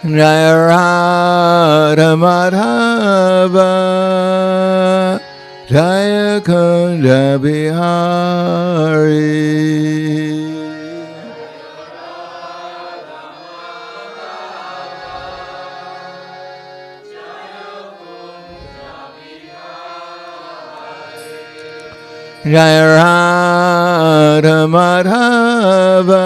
Jaya Radha Madhava Jaya Kunja Bihari. Jaya Radha Madhava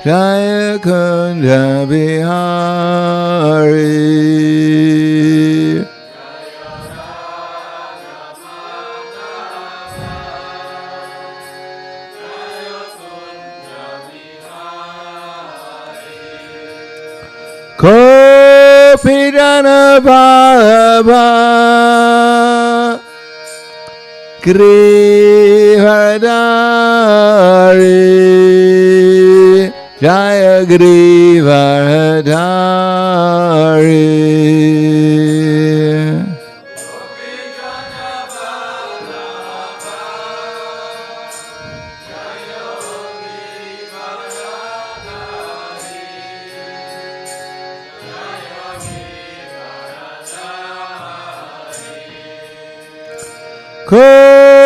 Jaya Kunja Bihari. Kopidana Bhava Grivardhari Jaya Grivardhari.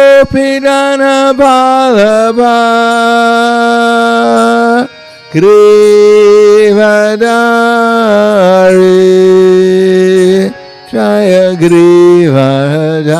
Kopidana Ballabha Grivardhari Jaya Grivardhari.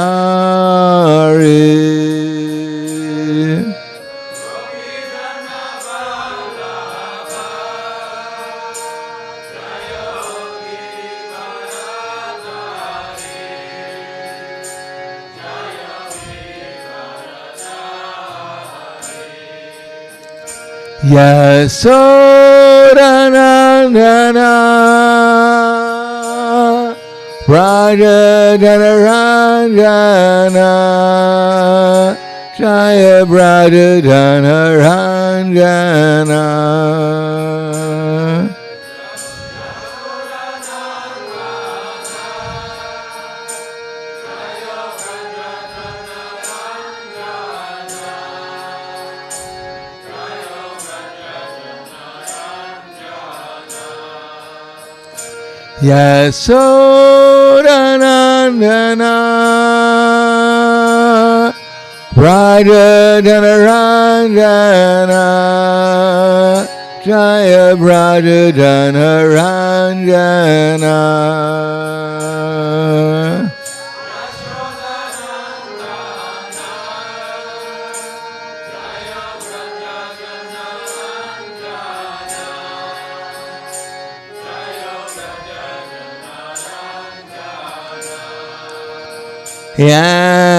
Yasodanandana Braja Dhanaranjana Jaya Braja Dhanaranjana. Yasodanandana Braja Dhanaranjana Jaya Braja Dhanaranjana.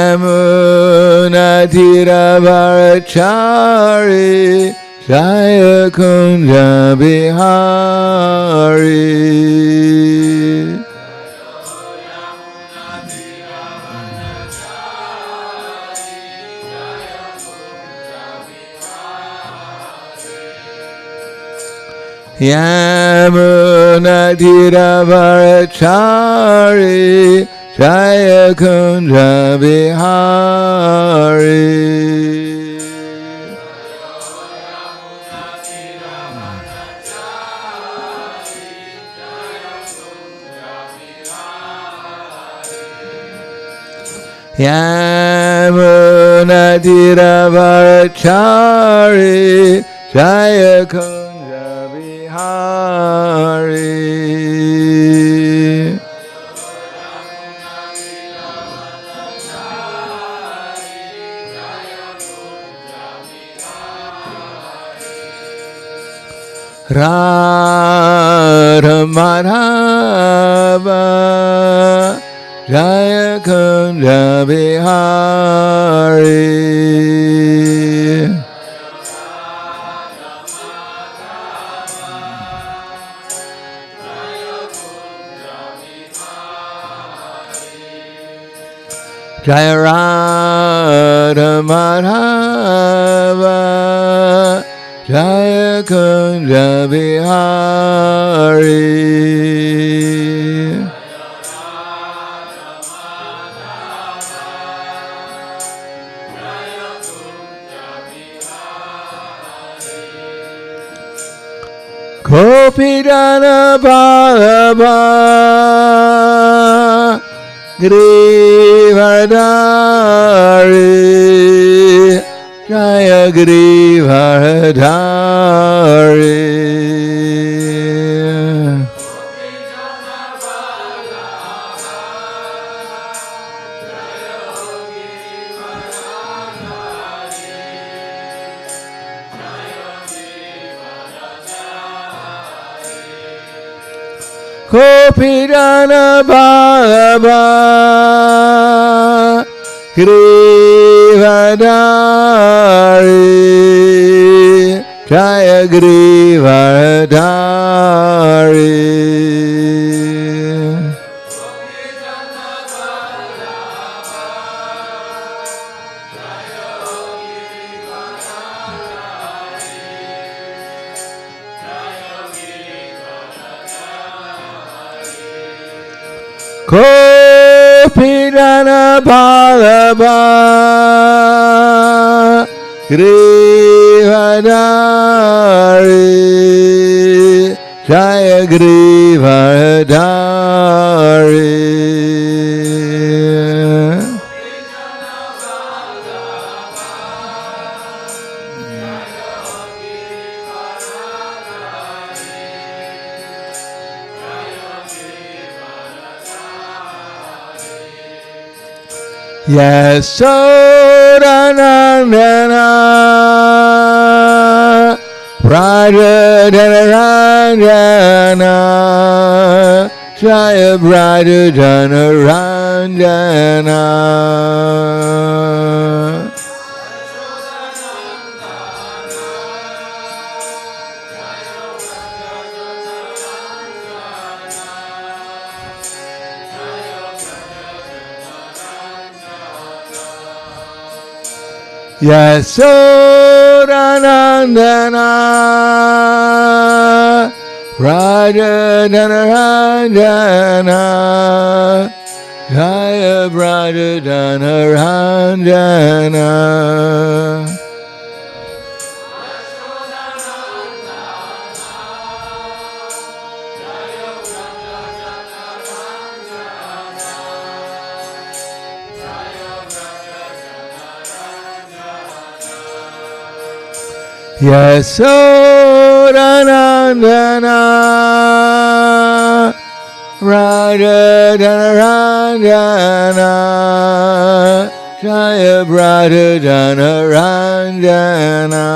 Yamuna Tiravarachari Jaya Kunja Bihari. Yamuna Tiravarachari Jaya Kunja Bihari. Yamuna Tiravarachari Jaya Kunja Bihari. Radha Madhava Jaya Kunja Bihari. Jaya Radha Madhava Jaya Kunja Bihari. Gopidana Bhava Girivardhari Jaya Girivardhari. Gopidana Bhava Girivardhari Jaya Girivardhari. Gopidana Bhava Girivardhari Jaya Girivardhari. Yasodanandana Brajadanarandana Jaya Brajadanarandana. Yasodanandana Brajadanarandana Jaya Brajadanarandana. Yasodanandana Brajadanarandana Jaya Brajadanarandana.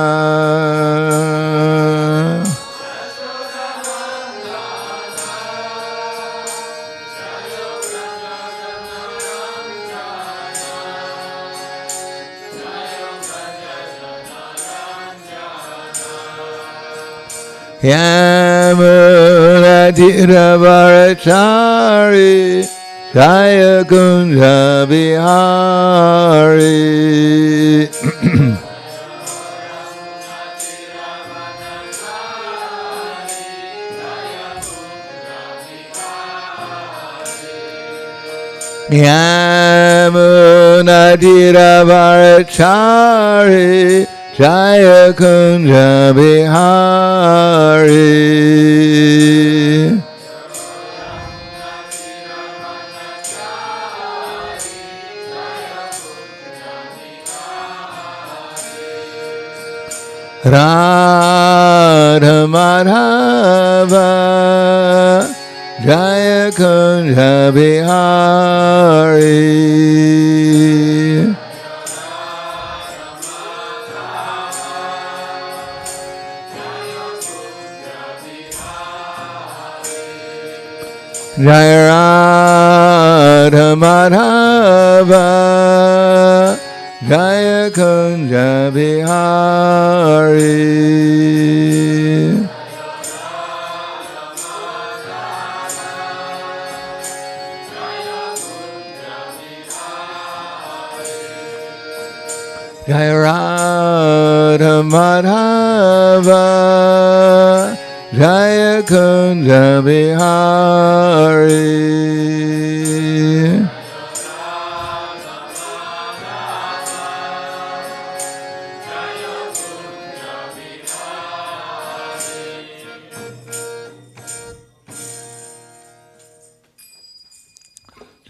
Yamunatiravarachari Jaya Kunja Bihari. Yamunatiravarachari Jaya Kunja Bihari. Radha Madhava Jaya Kunja Bihari. Jaya Radha Madhava Jaya Kunja Bihari. Jaya Radha Madhava Jaya Kunja Bihari.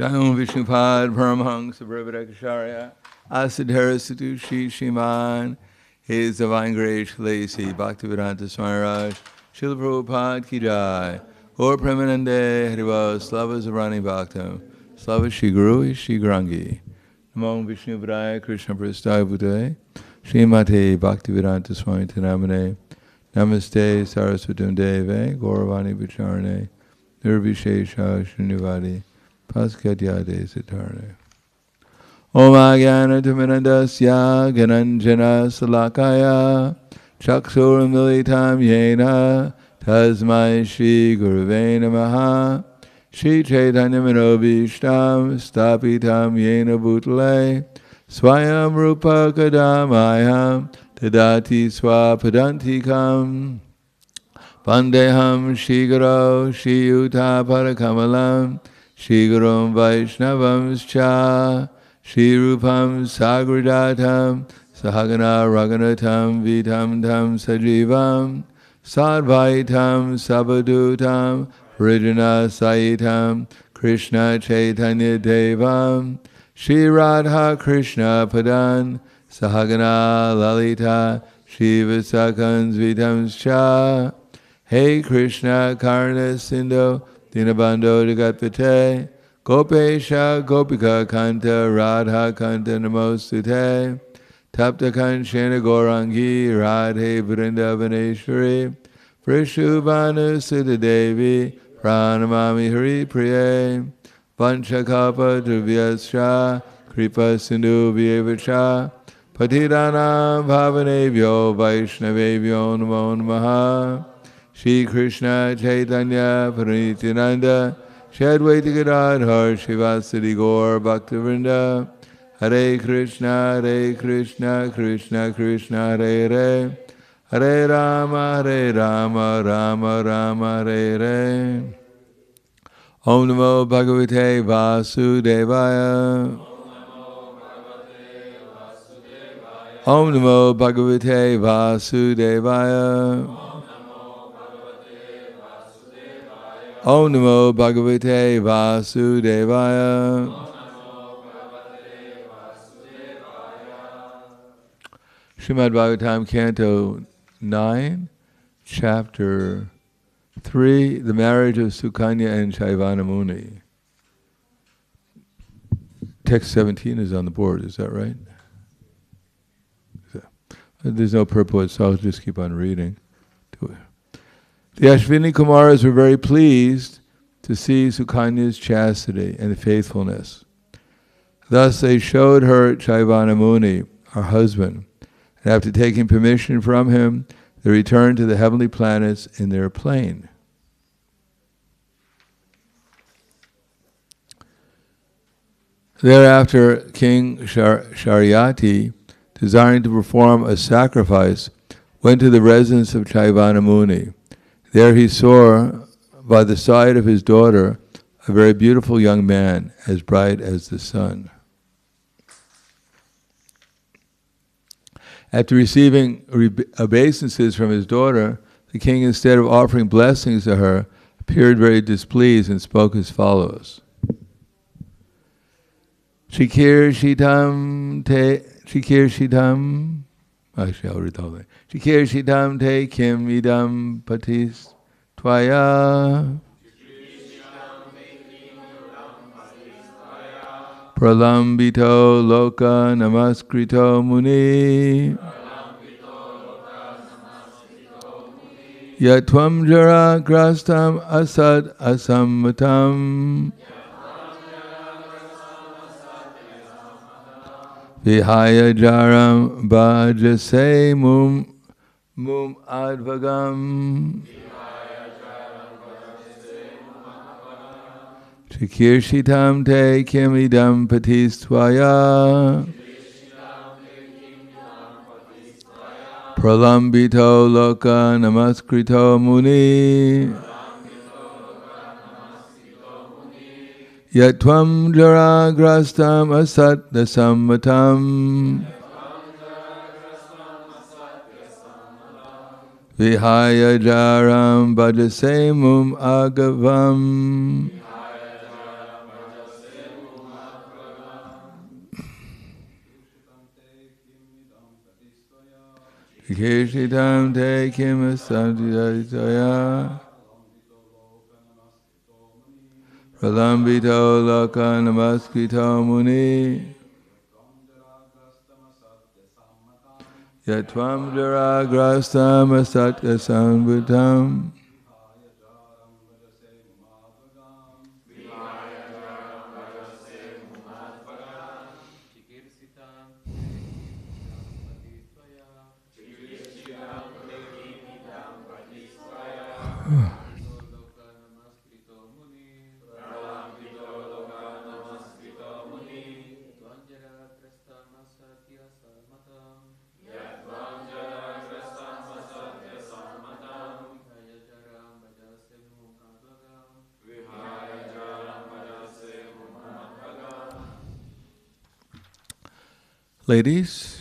Jayam Vishnupad Paramahangsa Brahmadakacharya Asadhara Satushi Shiman His Divine Grace Lacy Bhaktivedanta Swami Raj Srila Prabhupada Ki Jai Gaur Premanande Hariva Slava Zarani Bhaktam Slava Shri Guru Shri Grangi Namo Vishnu Vidaya Krishna Prasthaya Bhutale Srimate Bhaktivedanta Swami Tanamane Namaste Saraswatam Deve Gauravani Vicharane Nirvishesha Srinivadi Paskadyade Sitarne Om Agyana Taminandasya Gananjana Salakaya Chakshur Militam Yena Tasmai Shri Guruve Namaha Shri Chaitanya Manobishtam Stapitam Yena Bhutale Swayam Rupa Kadamayam Tadati Swapadantikam Vandeham Shri Guru Shri Yuta Parakamalam Shri Gurum Vaishnavamscha Shri Rupam Sagradatam Sahagana Raghunatam Vitam Tam Sajivam Sadvaitam Sabadutam Parijana Saitam Krishna Chaitanya Devam Shri Radha Krishna Padan Sahagana Lalita Shiva Sakans Vitamscha Hey Krishna Karna Sindhu Dinabando Jagatpate Gopesha Gopika Kanta Radha Kanta Namostute Tapta Kanchena Gorangi Radhe Vrindavaneshwari Vrishubhanu Siddha Devi Pranamami Hari Priye Vanchakapa Druvyascha Kripa Sindhu Vyevacha Patidanam Bhavanevyo Vaishnavevyo Namo Namaha Shri Krishna Chaitanya Pranityananda Shri Advaita Gadadhar Shivasadi Gaur Bhaktivinoda Hare Krishna Krishna Krishna Hare Hare Hare Rama Rama Rama Hare Hare Om Namo Bhagavate Vasudevaya Om Namo Bhagavate Vasudevaya Om Namo Bhagavate Vasudevaya Srimad Bhagavatam Canto 9, Chapter 3, The Marriage of Sukanya and Chaivana Muni. Text 17 is on the board, is that right? There's no purport, so I'll just keep on reading. The Ashvini Kumaras were very pleased to see Sukanya's chastity and faithfulness. Thus they showed her Chaivana Muni, her husband, and after taking permission from him, they returned to the heavenly planets in their plane. Thereafter, King Sharyati, desiring to perform a sacrifice, went to the residence of Chaivana Muni. There he saw, by the side of his daughter, a very beautiful young man, as bright as the sun. After receiving obeisances from his daughter, the king, instead of offering blessings to her, appeared very displeased and spoke as follows. Shikir Shitam Actually, I'll read the whole thing. Shikir Shitam te kim idam patis tvaya pralambito loka namaskrito muni yatvam jara grastam asad asammatam Vihaya jaram bhajase mum advagam Shikir te kim idam patis tvaya pralambito loka namaskrito muni Yatvam jara grastam asat dasammatam Vihaya jaram bhajase mum agavam Chikirsitam te kim santidaya. Pralambito loka namaskito muni. Yatvam jaragrastam asatya sambutam. Ladies,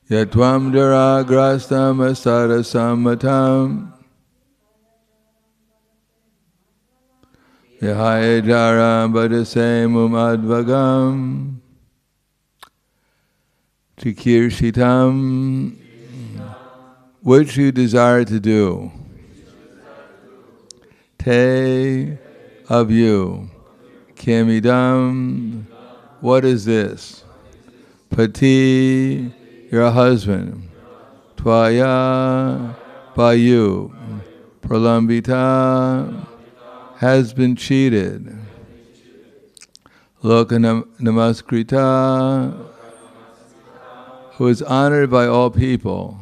Yatvam jaragrastam asara sammatam. Vihaya jaram badase mumadvagam. Chikirsitam, which you desire to do. Te, of you. Kimidam, what is this? Pati, your husband. Tvaya, by you. Pralambita, has been cheated. Loka namaskrita, who is honored by all people.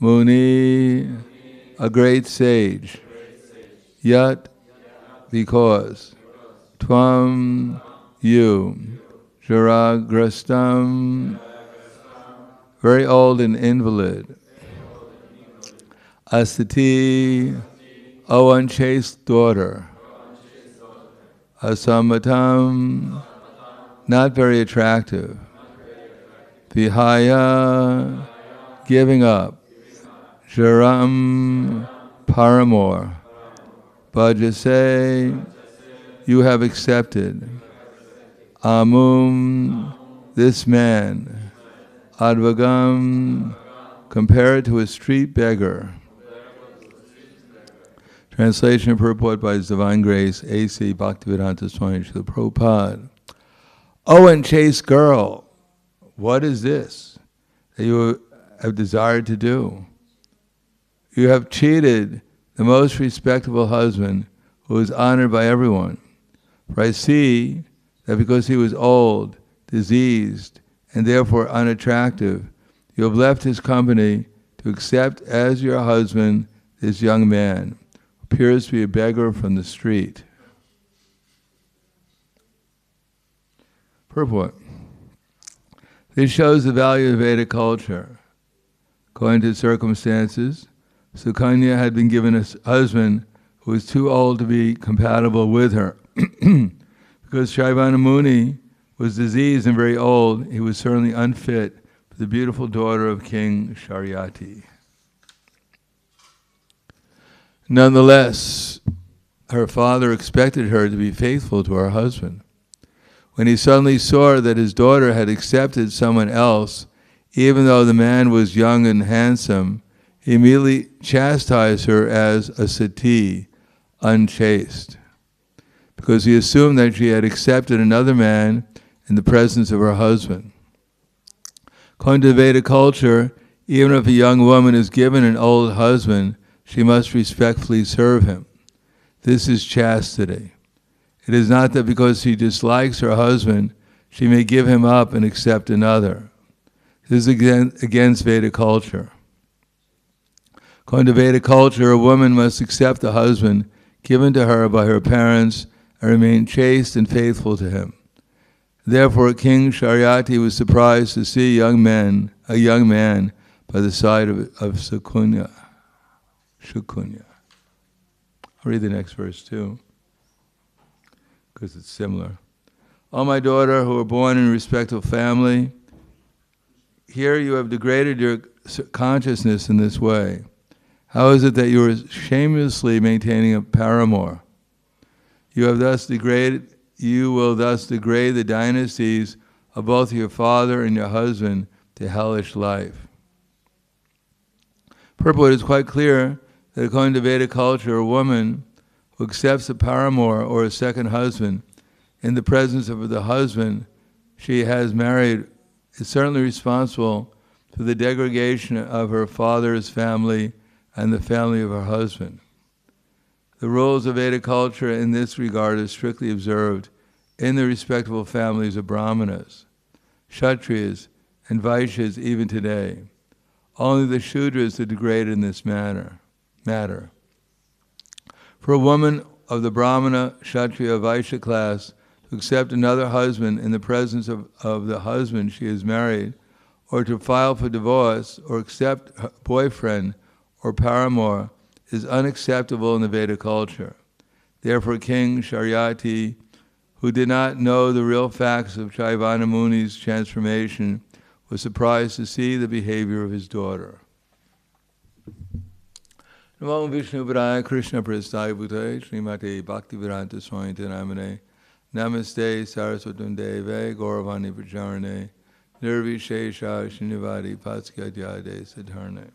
Muni, a great sage. Yat, because. Tvam, you. Jaragrastam, very old and invalid. Asati, O unchaste daughter. Asammatam, not very attractive. Vihaya, giving up. Jaram, paramour. Bhajase, you have accepted. Amum, this man. Advagam, compared to a street beggar. Translation and purport by His Divine Grace, A.C. Bhaktivedanta Swami Srila Prabhupada. Oh, unchaste girl, what is this that you have desired to do? You have cheated the most respectable husband who is honored by everyone. For I see that because he was old, diseased, and therefore unattractive, you have left his company to accept as your husband this young man, who appears to be a beggar from the street. Purport. This shows the value of Vedic culture. According to circumstances, Sukanya had been given a husband who was too old to be compatible with her. Because Shaivana Muni was diseased and very old, he was certainly unfit for the beautiful daughter of King Sharyati. Nonetheless, her father expected her to be faithful to her husband. When he suddenly saw that his daughter had accepted someone else, even though the man was young and handsome, he immediately chastised her as a sati, unchaste, because he assumed that she had accepted another man in the presence of her husband. According to Vedic culture, even if a young woman is given an old husband, she must respectfully serve him. This is chastity. It is not that because she dislikes her husband, she may give him up and accept another. This is against Vedic culture. According to Vedic culture, a woman must accept the husband given to her by her parents and remain chaste and faithful to him. Therefore, King Sharyati was surprised to see a young man by the side of Shukunya. I'll read the next verse too, because it's similar. O my daughter, who were born in a respectable family, here you have degraded your consciousness in this way. How is it that you are shamelessly maintaining a paramour? You will thus degrade the dynasties of both your father and your husband to hellish life. Purport is quite clear that according to Vedic culture, a woman who accepts a paramour or a second husband in the presence of the husband she has married is certainly responsible for the degradation of her father's family and the family of her husband. The rules of Vedic culture in this regard are strictly observed in the respectable families of Brahmanas, Kshatriyas, and Vaishyas even today. Only the Shudras are degraded in this matter. For a woman of the Brahmana, Kshatriya, Vaishya class to accept another husband in the presence of the husband she has married, or to file for divorce, or accept her boyfriend or paramour is unacceptable in the Vedic culture. Therefore King Sharyati, who did not know the real facts of Chaivana Muni's transformation, was surprised to see the behavior of his daughter. Namo Vishnu Padaya Krishna Prasthaya Bhutale Srimate Bhaktivedanta Swami Namane Namaste Saraswatam Deve Gauravani Pracharane Nirvishesha Srinivadi Patskadyade Siddharne.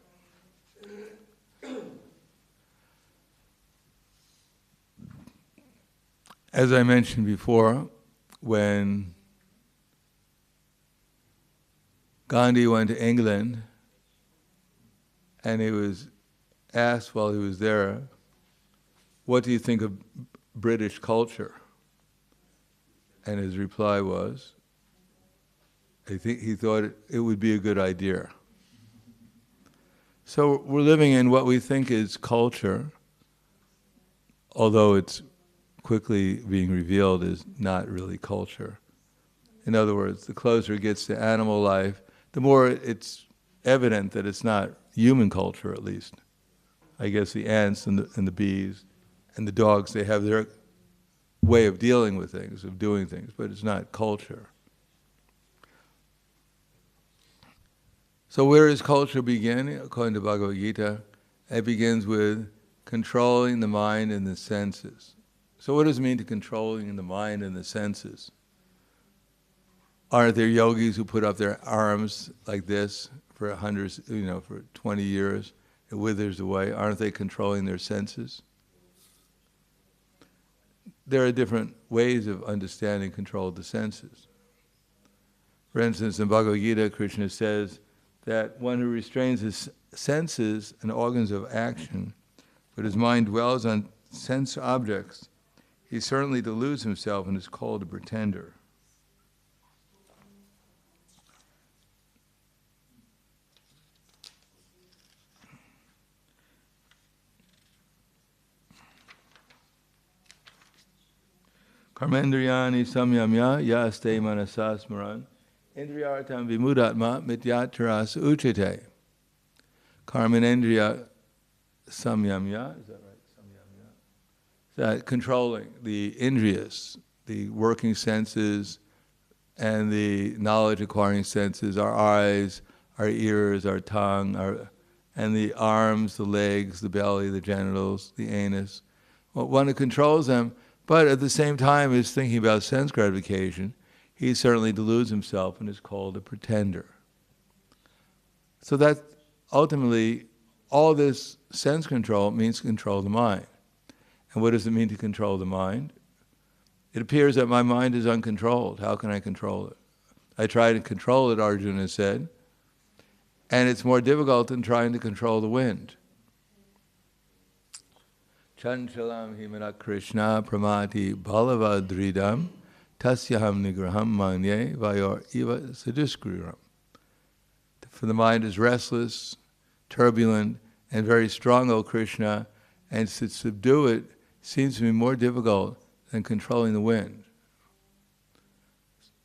As I mentioned before, when Gandhi went to England and he was asked while he was there, what do you think of British culture? And his reply was, I think he thought it would be a good idea. So we're living in what we think is culture, although it's quickly being revealed is not really culture. In other words, the closer it gets to animal life, the more it's evident that it's not human culture, at least. I guess the ants and the bees and the dogs, they have their way of dealing with things, of doing things, but it's not culture. So where does culture begin? According to Bhagavad Gita, it begins with controlling the mind and the senses. So what does it mean to controlling the mind and the senses? Aren't there yogis who put up their arms like this for hundreds, for 20 years? It withers away. Aren't they controlling their senses? There are different ways of understanding control of the senses. For instance, in Bhagavad Gita, Krishna says that one who restrains his senses and organs of action, but his mind dwells on sense objects, he certainly deludes himself and is called a pretender. Karmendriyani samyamya yaste manasas smaran indriyartam vimudatma mityacharas uchite. Karmanendriya samyamya, is that right? That controlling the indriyas, the working senses, and the knowledge-acquiring senses, our eyes, our ears, our tongue, and the arms, the legs, the belly, the genitals, the anus. Well, one who controls them, but at the same time is thinking about sense gratification, he certainly deludes himself and is called a pretender. So that ultimately, all this sense control means control the mind. And what does it mean to control the mind? It appears that my mind is uncontrolled. How can I control it? I try to control it, Arjuna said, and it's more difficult than trying to control the wind. Chanchalam himana Krishna pramati balavadridam tasyaham nigraham manye vayor eva sadisgriram. For the mind is restless, turbulent, and very strong, O Krishna, and to subdue it seems to be more difficult than controlling the wind.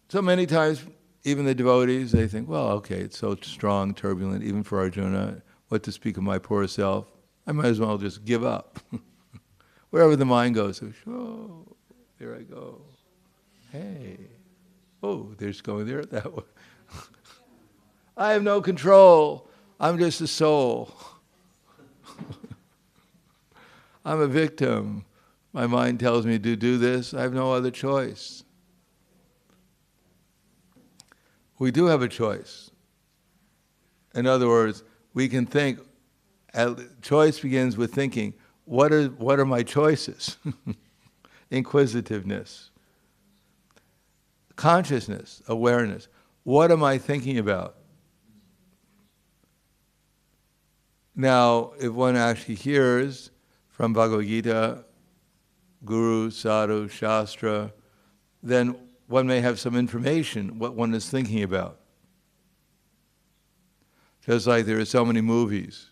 So many times, even the devotees, they think, well, okay, it's so strong, turbulent, even for Arjuna, what to speak of my poor self, I might as well just give up. Wherever the mind goes, oh, there I go. Hey, oh, there's going there that way. I have no control. I'm just a soul. I'm a victim. My mind tells me to do this. I have no other choice. We do have a choice. In other words, we can think. Choice begins with thinking. What are my choices? Inquisitiveness, consciousness, awareness. What am I thinking about? Now, if one actually hears from Bhagavad Gita, Guru, Sadhu, Shastra, then one may have some information what one is thinking about. Just like there are so many movies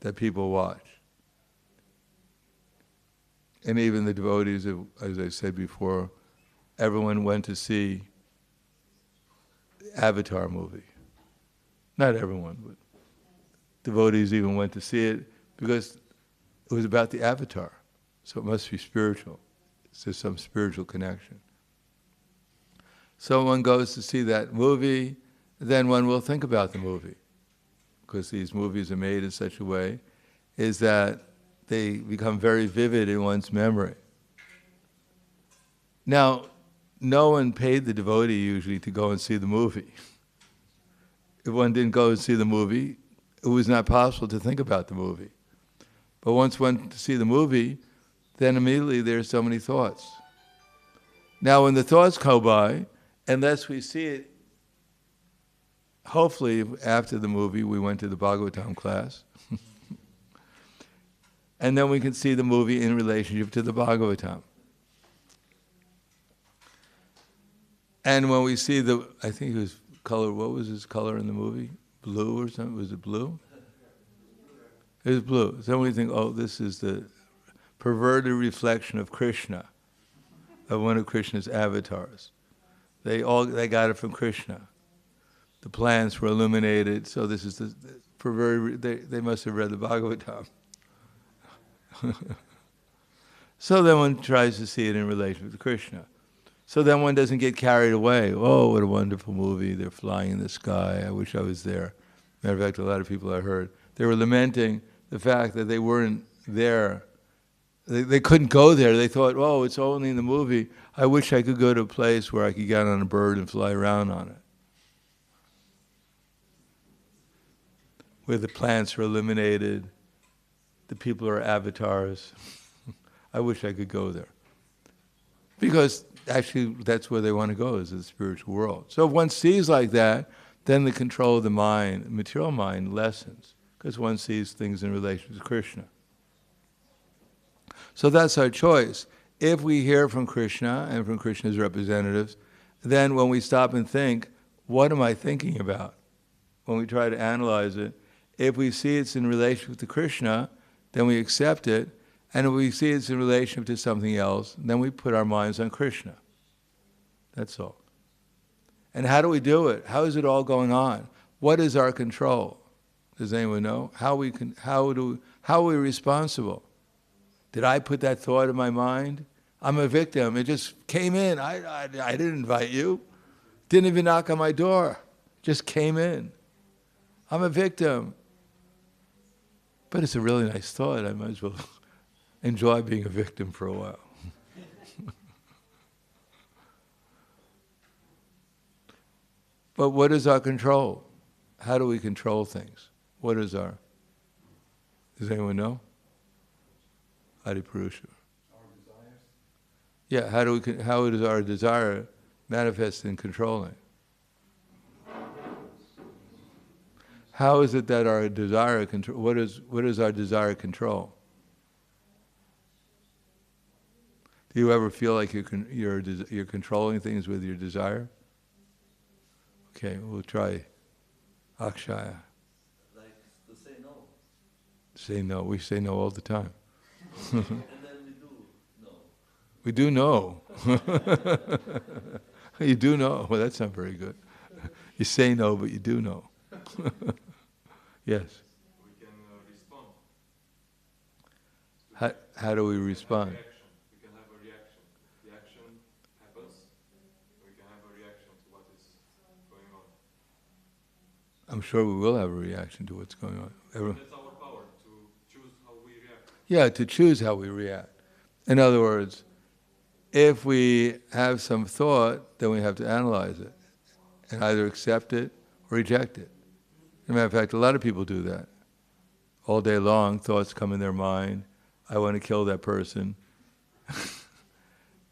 that people watch. And even the devotees, as I said before, everyone went to see the Avatar movie. Not everyone, but devotees even went to see it because it was about the Avatar. So it must be spiritual. There's some spiritual connection. So one goes to see that movie, then one will think about the movie. Because these movies are made in such a way, is that they become very vivid in one's memory. Now, no one paid the devotee usually to go and see the movie. If one didn't go and see the movie, it was not possible to think about the movie. But once one went to see the movie, then immediately there are so many thoughts. Now, when the thoughts go by, unless we see it, hopefully after the movie we went to the Bhagavatam class, and then we can see the movie in relationship to the Bhagavatam. And when we see I think it was color, what was his color in the movie? Blue or something? Was it blue? It was blue. So we think, oh, this is the perverted reflection of Krishna, of one of Krishna's avatars. They got it from Krishna. The plants were illuminated, so this is the perverted, they must have read the Bhagavatam. So then one tries to see it in relation to Krishna. So then one doesn't get carried away. Oh, what a wonderful movie. They're flying in the sky. I wish I was there. Matter of fact, a lot of people I heard, they were lamenting the fact that they weren't there. They couldn't go there. They thought, oh, it's only in the movie. I wish I could go to a place where I could get on a bird and fly around on it. Where the plants are illuminated, the people are avatars. I wish I could go there. Because actually that's where they want to go, is the spiritual world. So if one sees like that, then the control of the mind, material mind, lessens. Because one sees things in relation to Krishna. So that's our choice. If we hear from Krishna and from Krishna's representatives, then when we stop and think, what am I thinking about? When we try to analyze it, if we see it's in relationship to Krishna, then we accept it. And if we see it's in relationship to something else, then we put our minds on Krishna. That's all. And how do we do it? How is it all going on? What is our control? Does anyone know? How are we responsible? Did I put that thought in my mind? I'm a victim. It just came in. I didn't invite you. Didn't even knock on my door. Just came in. I'm a victim. But it's a really nice thought. I might as well enjoy being a victim for a while. But what is our control? How do we control things? What is our... Does anyone know? Hare Purusha. Our desires? Yeah, how does our desire manifest in controlling? How is it that our desire control? What is our desire control? Do you ever feel like you're controlling things with your desire? Okay, we'll try Akshaya. Like to say no. Say no. We say no all the time. And then we do no. We do know. You do know. Well, that's not very good. You say no, but you do know. Yes. We can respond. how do we respond? We can have a reaction. The action happens, we can have a reaction to what is going on. I'm sure we will have a reaction to what's going on. That's our power, to choose how we react. Yeah, to choose how we react. In other words, if we have some thought, then we have to analyze it and either accept it or reject it. As a matter of fact, a lot of people do that. All day long, thoughts come in their mind. I want to kill that person.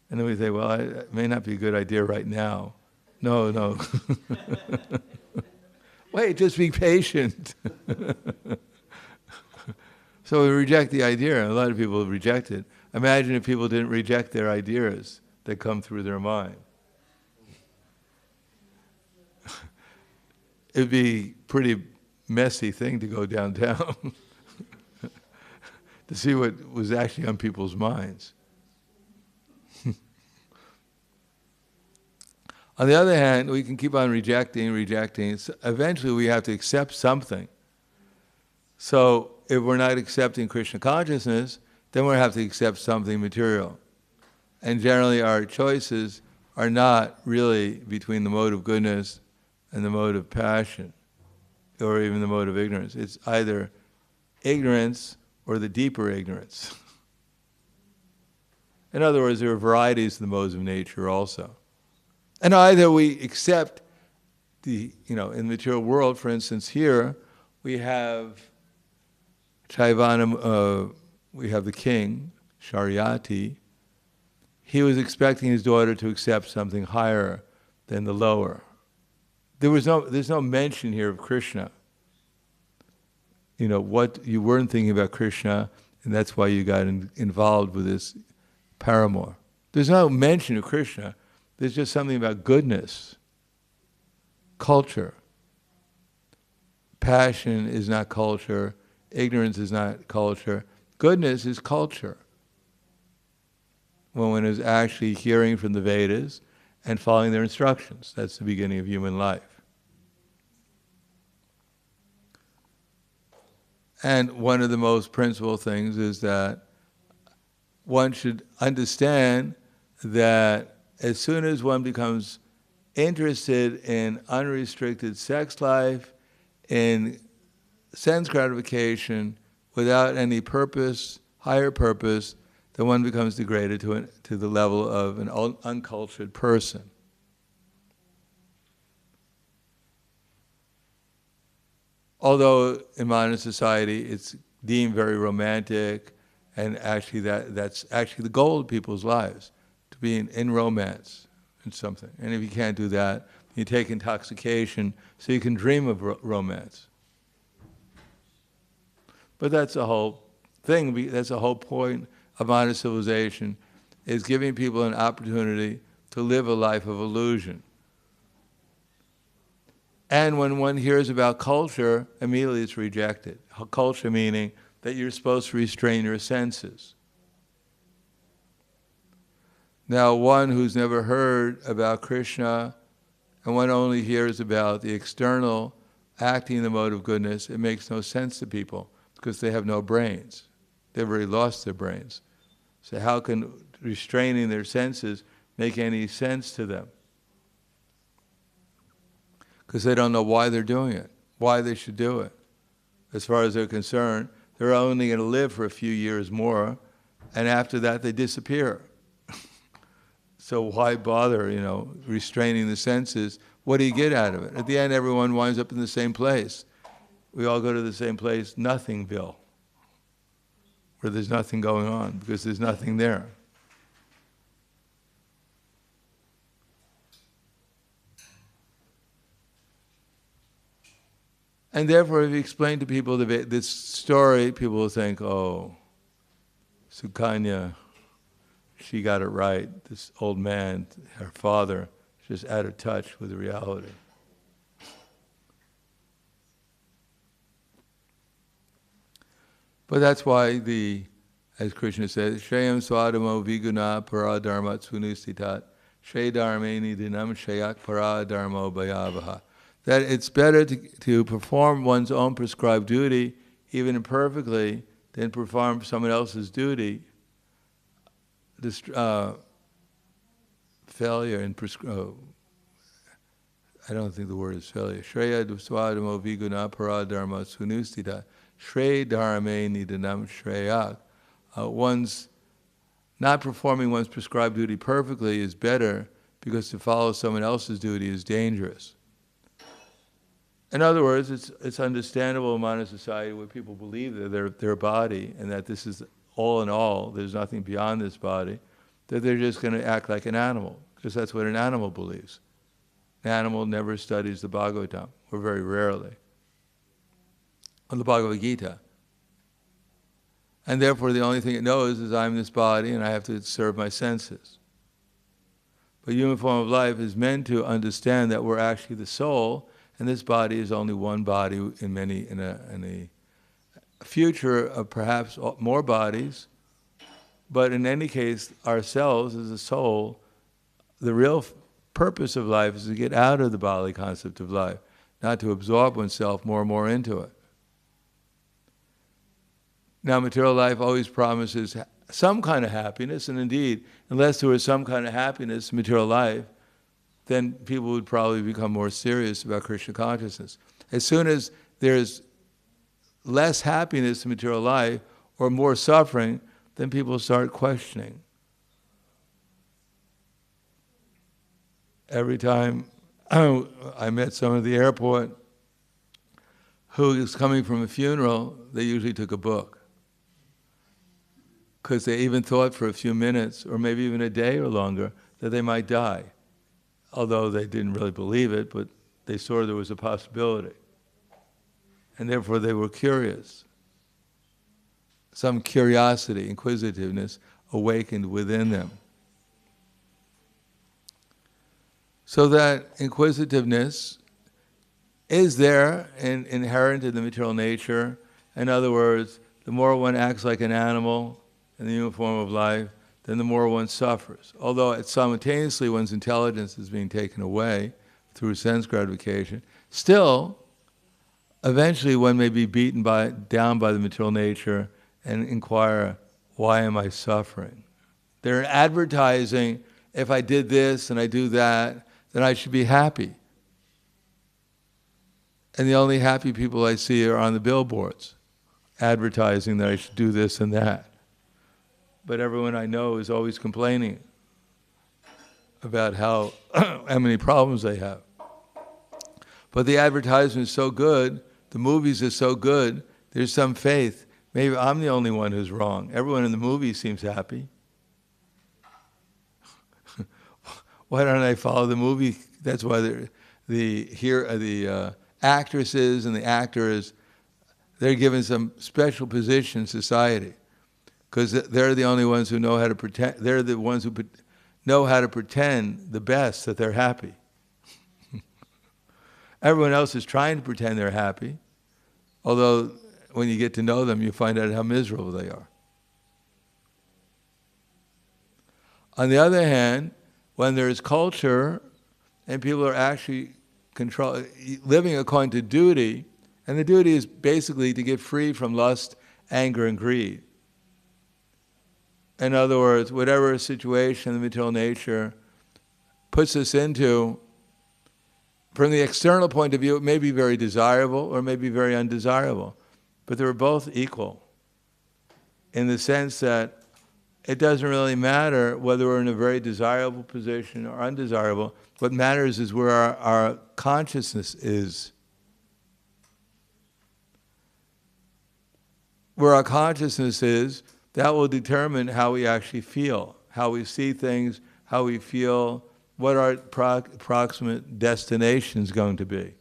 And then we say, well, it may not be a good idea right now. No. Wait, just be patient. So we reject the idea, and a lot of people reject it. Imagine if people didn't reject their ideas that come through their mind. It'd be a pretty messy thing to go downtown to see what was actually on people's minds. On the other hand, we can keep on rejecting. So eventually we have to accept something. So if we're not accepting Krishna consciousness, then we'll have to accept something material. And generally our choices are not really between the mode of goodness and the mode of passion, or even the mode of ignorance. It's either ignorance or the deeper ignorance. In other words, there are varieties of the modes of nature also. And either we accept in the material world, for instance, here we have Chaivanam, we have the king, Sharyati. He was expecting his daughter to accept something higher than the lower. There's no mention here of Krishna. What you weren't thinking about Krishna, and that's why you got involved with this paramour. There's no mention of Krishna. There's just something about goodness, culture. Passion is not culture. Ignorance is not culture. Goodness is culture. When one is actually hearing from the Vedas and following their instructions. That's the beginning of human life. And one of the most principal things is that one should understand that as soon as one becomes interested in unrestricted sex life, in sense gratification, without any purpose, higher purpose, then one becomes degraded to the level of an uncultured person. Although in modern society it's deemed very romantic, and actually that's actually the goal of people's lives, to be in romance and something. And if you can't do that, you take intoxication so you can dream of romance. But that's the whole thing, that's the whole point of modern civilization, is giving people an opportunity to live a life of illusion. And when one hears about culture, immediately it's rejected. Culture meaning that you're supposed to restrain your senses. Now, one who's never heard about Krishna, and one only hears about the external acting in the mode of goodness, it makes no sense to people because they have no brains. They've already lost their brains. So how can restraining their senses make any sense to them? Because they don't know why they're doing it, why they should do it. As far as they're concerned, they're only going to live for a few years more, and after that they disappear. So why bother, restraining the senses? What do you get out of it? At the end, everyone winds up in the same place. We all go to the same place, Nothingville, where there's nothing going on because there's nothing there. And therefore, if you explain to people this story, people will think, oh, Sukanya, she got it right. This old man, her father, is just out of touch with the reality. But that's why as Krishna says, Shreyam swadamo viguna paradharma tsunustitat, Shrey dharmeni dinam shayak paradharmo bhayavaha. That it's better to perform one's own prescribed duty, even imperfectly, than perform someone else's duty failure in I don't think the word is failure. Shreya duswadamo viguna paradharma sunustita. Shre dharme nidanam shreyak. One's not performing one's prescribed duty perfectly is better because to follow someone else's duty is dangerous. In other words, it's understandable in modern society where people believe that they're their body and that this is all in all, there's nothing beyond this body, that they're just going to act like an animal, because that's what an animal believes. An animal never studies the Bhagavatam, or very rarely, or the Bhagavad Gita. And therefore the only thing it knows is I'm this body and I have to serve my senses. But human form of life is meant to understand that we're actually the soul, and this body is only one body in a future of perhaps more bodies. But in any case, ourselves as a soul, the real purpose of life is to get out of the bodily concept of life, not to absorb oneself more and more into it. Now, material life always promises some kind of happiness, and indeed, unless there was some kind of happiness in material life, then people would probably become more serious about Krishna consciousness. As soon as there's less happiness in material life or more suffering, then people start questioning. Every time I met someone at the airport who was coming from a funeral, they usually took a book. Because they even thought for a few minutes, or maybe even a day or longer, that they might die. Although they didn't really believe it, but they saw there was a possibility. And therefore they were curious. Some curiosity, inquisitiveness awakened within them. So that inquisitiveness is there and inherent in the material nature. In other words, the more one acts like an animal in the human form of life, then the more one suffers. Although simultaneously one's intelligence is being taken away through sense gratification, still, eventually one may be beaten down by the material nature and inquire, why am I suffering? They're advertising, if I did this and I do that, then I should be happy. And the only happy people I see are on the billboards, advertising that I should do this and that. But everyone I know is always complaining about how many problems they have. But the advertisement is so good, the movies are so good, there's some faith. Maybe I'm the only one who's wrong. Everyone in the movie seems happy. Why don't I follow the movie? That's why the actresses and the actors, they're given some special position in society. Because they're the only ones who know how to pretend. They're the ones who know how to pretend the best that they're happy. Everyone else is trying to pretend they're happy, although when you get to know them, you find out how miserable they are. On the other hand, when there's culture and people are actually living according to duty, and the duty is basically to get free from lust, anger, and greed. In other words, whatever situation the material nature puts us into, from the external point of view, it may be very desirable or may be very undesirable. But they're both equal in the sense that it doesn't really matter whether we're in a very desirable position or undesirable. What matters is where our consciousness is. Where our consciousness is, that will determine how we actually feel, how we see things, how we feel, what our approximate destination is going to be.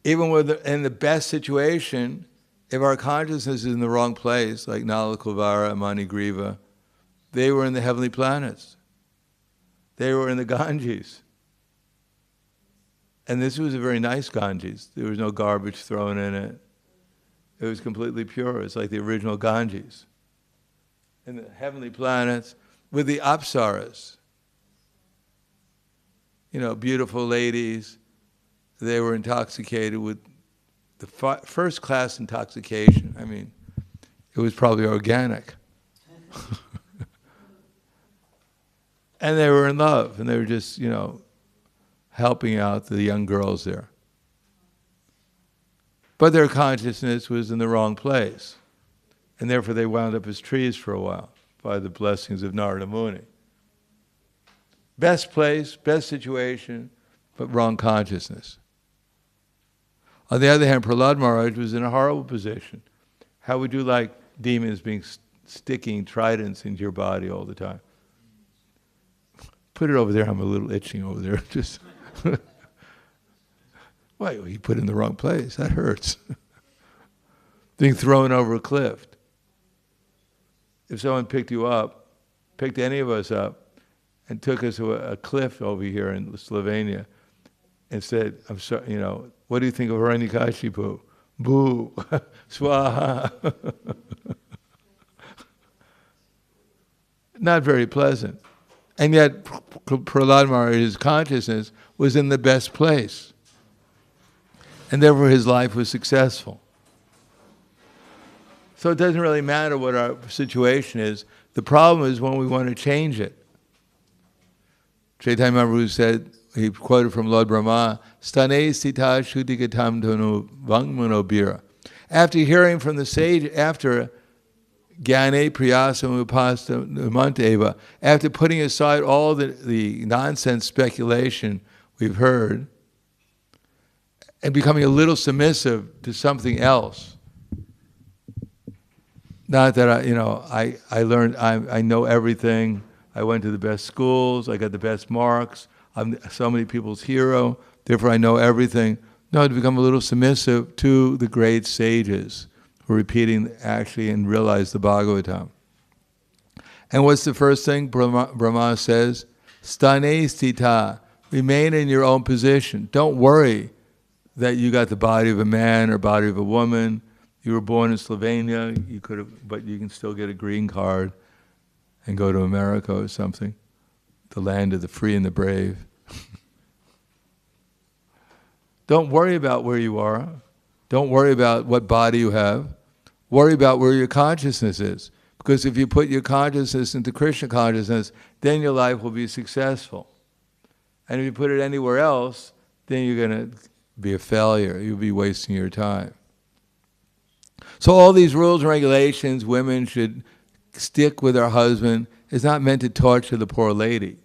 Even in the best situation, if our consciousness is in the wrong place, like Nala Kuvara and Manigriva, they were in the heavenly planets. They were in the Ganges. And this was a very nice Ganges. There was no garbage thrown in it. It was completely pure. It's like the original Ganges. In the heavenly planets, with the Apsaras. You know, beautiful ladies. They were intoxicated with the first class intoxication. I mean, it was probably organic. And they were in love, and they were just, helping out the young girls there. But their consciousness was in the wrong place. And therefore they wound up as trees for a while by the blessings of Narada Muni. Best place, best situation, but wrong consciousness. On the other hand, Prahlad Maharaj was in a horrible position. How would you like demons sticking tridents into your body all the time? Put it over there, I'm a little itching over there. Just why, he put it in the wrong place, that hurts. Being thrown over a cliff. If someone picked you up, picked any of us up, and took us to a cliff over here in Slovenia, and said, I'm sorry, what do you think of Hiranyakashipu? Boo, swaha. Not very pleasant. And yet, Prahlad Maharaj's consciousness was in the best place. And therefore his life was successful. So it doesn't really matter what our situation is. The problem is when we want to change it. Chaitanya Mahaprabhu said, he quoted from Lord Brahma, Stane sita shuddhigatam dhanu vangmano bira. After hearing from the sage, after Gyane priyasam upasta numanteva, after putting aside all the nonsense speculation we've heard, and becoming a little submissive to something else. Not that I learned, I know everything, I went to the best schools, I got the best marks, I'm so many people's hero, therefore I know everything. No, to become a little submissive to the great sages who are repeating actually and realize the Bhagavatam. And what's the first thing Brahma says? Stane stita, remain in your own position. Don't worry that you got the body of a man or body of a woman. You were born in Slovenia, but you can still get a green card and go to America or something, the land of the free and the brave. Don't worry about where you are. Don't worry about what body you have. Worry about where your consciousness is. Because if you put your consciousness into Krishna consciousness, then your life will be successful. And if you put it anywhere else, then you're going to be a failure. You'll be wasting your time. So all these rules and regulations, women should stick with their husband, is not meant to torture the poor lady.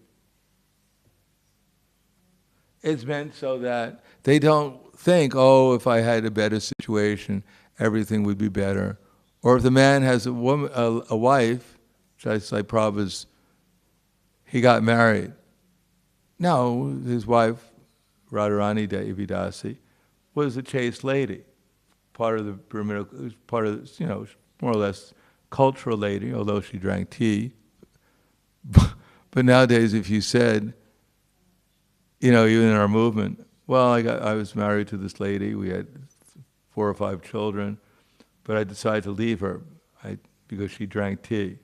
It's meant so that they don't think, oh, if I had a better situation, everything would be better. Or if the man has a wife, just like Prabhupada's, he got married. No, his wife, Radharani Devi Dasi, was a chaste lady, part of the Brahminical, part of more or less cultural lady, although she drank tea. But nowadays, if you said, even in our movement, well, I was married to this lady, we had 4 or 5 children, but I decided to leave her because she drank tea.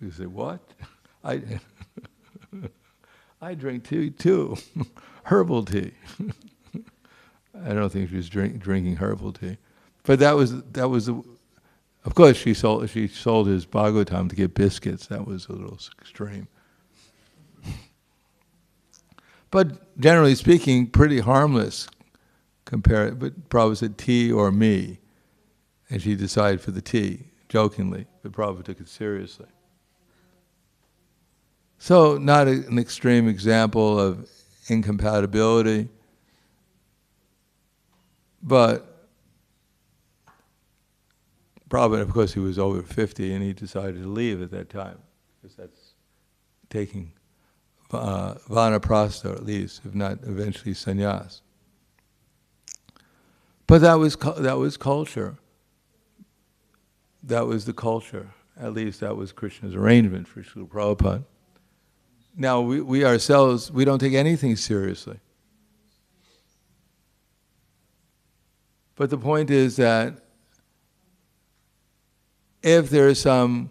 You say, what? I drink tea too, herbal tea. I don't think she was drinking herbal tea, but that was of course she sold his Bhagavatam to get biscuits. That was a little extreme. But generally speaking, pretty harmless compared. But Prabhupada said tea or me, and she decided for the tea, jokingly. But Prabhupada took it seriously. So not an extreme example of incompatibility, but Prabhupada, of course, he was over 50, and he decided to leave at that time, because that's taking vanaprastha, at least, if not eventually sannyas. But that was culture. That was the culture. At least that was Krishna's arrangement for Srila Prabhupada. Now, we ourselves, we don't take anything seriously. But the point is that if there is some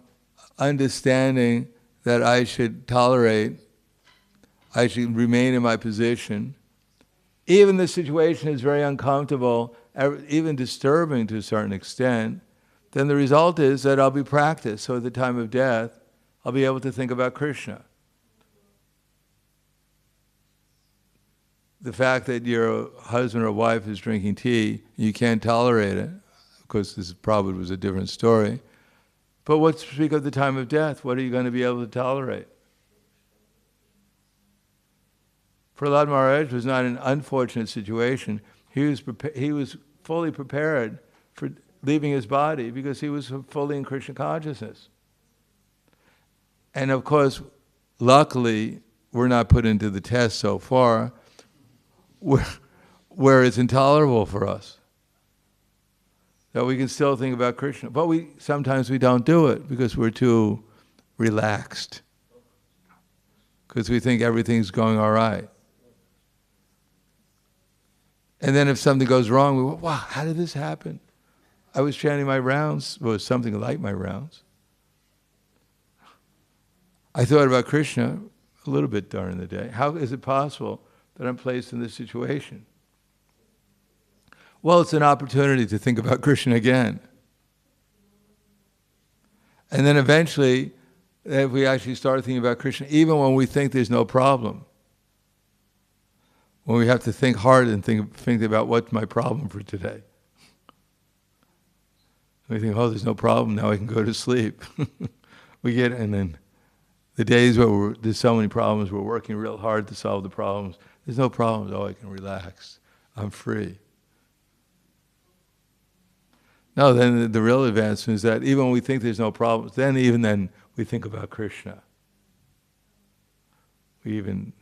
understanding that I should tolerate, I should remain in my position, even the situation is very uncomfortable, even disturbing to a certain extent, then the result is that I'll be practiced. So at the time of death, I'll be able to think about Krishna. The fact that your husband or wife is drinking tea, you can't tolerate it. Of course, this probably was a different story. But what to speak of the time of death? What are you going to be able to tolerate? Prahlad Maharaj was not in an unfortunate situation. He was fully prepared for leaving his body because he was fully in Krishna consciousness. And of course, luckily, we're not put into the test so far where it's intolerable for us. That we can still think about Krishna. But sometimes we don't do it because we're too relaxed. Because we think everything's going all right. And then if something goes wrong, we go, wow, how did this happen? I was chanting my rounds, well, something like my rounds. I thought about Krishna a little bit during the day. How is it possible that I'm placed in this situation? Well, it's an opportunity to think about Krishna again. And then eventually, if we actually start thinking about Krishna, even when we think there's no problem, when we have to think hard and think about what's my problem for today. We think, oh, there's no problem, now I can go to sleep. And then the days where there's so many problems, we're working real hard to solve the problems. There's no problems, oh, I can relax, I'm free. No, then the real advancement is that even when we think there's no problems, even then we think about Krishna. We even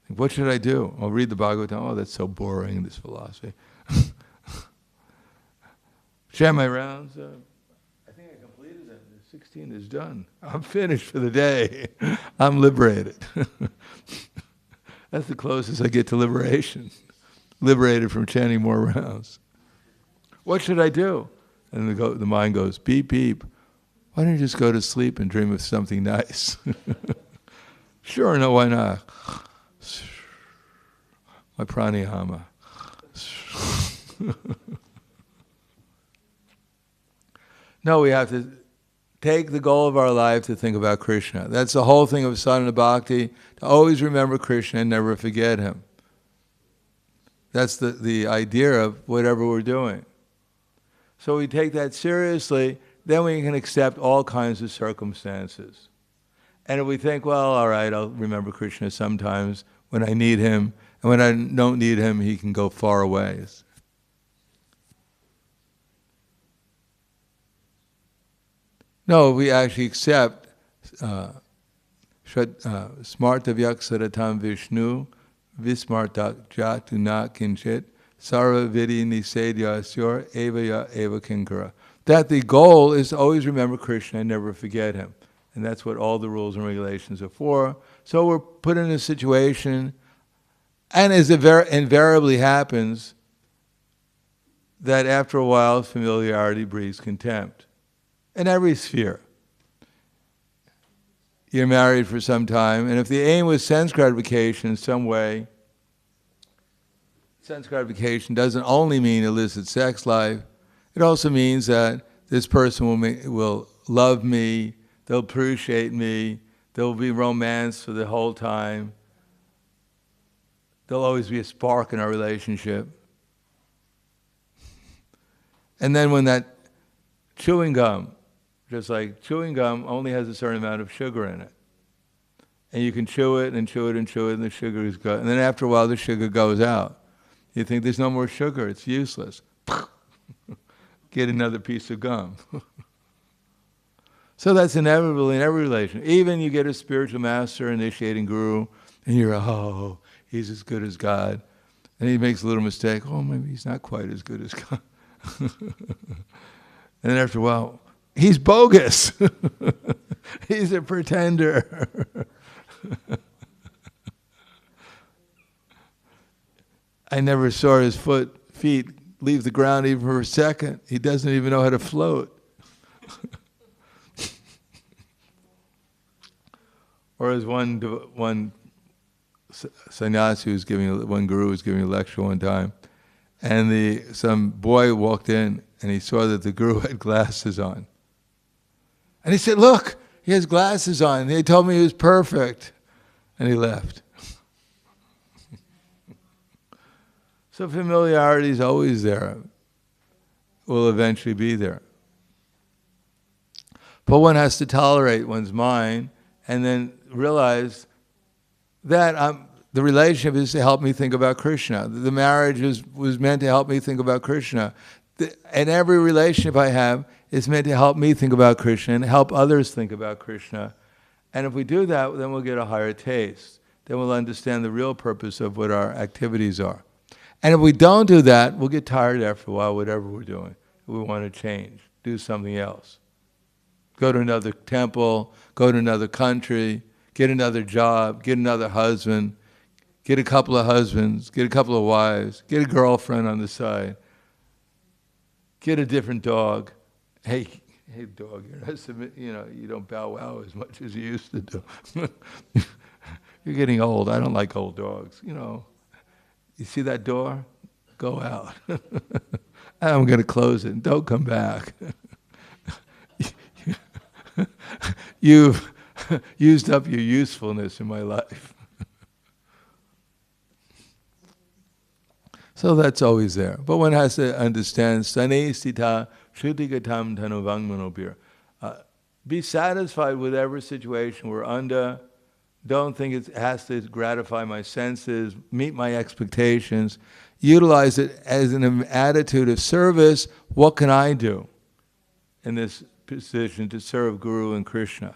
think, what should I do? I'll read the Bhagavatam, oh, that's so boring, this philosophy. Chant my rounds, I think I completed them. 16 is done. I'm finished for the day. I'm liberated. That's the closest I get to liberation. Liberated from chanting more rounds. What should I do? And the mind goes, beep, beep. Why don't you just go to sleep and dream of something nice? Sure, no, why not? My pranayama. No, we have to take the goal of our life to think about Krishna. That's the whole thing of sadhana bhakti, to always remember Krishna and never forget him. That's the idea of whatever we're doing. So we take that seriously, then we can accept all kinds of circumstances. And if we think, well, all right, I'll remember Krishna sometimes when I need him, and when I don't need him, he can go far away. No, we actually accept smarta vyaksaratam Vishnu, vismartak jatuna kinchit, sarva vidi nisedya asyor evaya eva kinkara. That the goal is to always remember Krishna and never forget him. And that's what all the rules and regulations are for. So we're put in a situation, and as it invariably happens, that after a while familiarity breeds contempt. In every sphere. You're married for some time, and if the aim was sense gratification in some way, sense gratification doesn't only mean illicit sex life, it also means that this person will love me, they'll appreciate me, there will be romance for the whole time, there'll always be a spark in our relationship. And then when that chewing gum, just like chewing gum only has a certain amount of sugar in it. And you can chew it and chew it and chew it, and the sugar is gone. And then after a while, the sugar goes out. You think there's no more sugar, it's useless. Get another piece of gum. So that's inevitable in every relation. Even you get a spiritual master, initiating guru, and you're, oh, he's as good as God. And he makes a little mistake, oh, maybe he's not quite as good as God. And then after a while, he's bogus. He's a pretender. I never saw his feet leave the ground even for a second. He doesn't even know how to float. Or as one sannyasi one guru was giving a lecture one time, and some boy walked in and he saw that the guru had glasses on. And he said, look, He has glasses on. They told me he was perfect. And he left. So familiarity is always there. Will eventually be there. But one has to tolerate one's mind and then realize that the relationship is to help me think about Krishna. The marriage was meant to help me think about Krishna. And every relationship I have is meant to help me think about Krishna and help others think about Krishna. And if we do that, then we'll get a higher taste. Then we'll understand the real purpose of what our activities are. And if we don't do that, we'll get tired after a while, whatever we're doing. We want to change, do something else. Go to another temple, go to another country, get another job, get another husband, get a couple of husbands, get a couple of wives, get a girlfriend on the side, get a different dog. Hey dog, you don't bow wow as much as you used to do. You're getting old. I don't like old dogs. You see that door? Go out. I'm going to close it. Don't come back. You've used up your usefulness in my life. So that's always there. But one has to understand, Sane Sita Shuddhigatam Tanuvangmanopir. Be satisfied with whatever situation we're under. Don't think it has to gratify my senses, meet my expectations. Utilize it as an attitude of service. What can I do in this position to serve Guru and Krishna?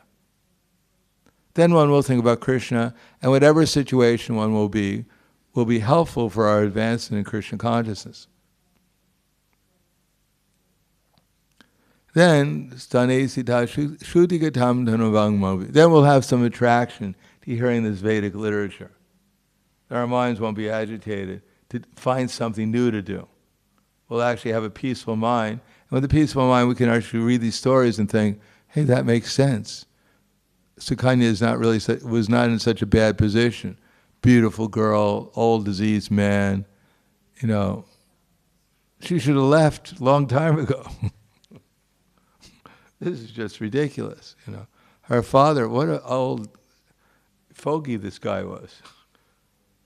Then one will think about Krishna, and whatever situation one will be helpful for our advancement in Krishna consciousness. Then, Stane Sita Shuddhigatam Dhanuvangmavi. Then we'll have some attraction to hearing this Vedic literature. Our minds won't be agitated to find something new to do. We'll actually have a peaceful mind. And with a peaceful mind, we can actually read these stories and think, hey, that makes sense. Sukanya was not in such a bad position. Beautiful girl, old diseased man, she should have left a long time ago. This is just ridiculous, Her father, what an old fogey this guy was.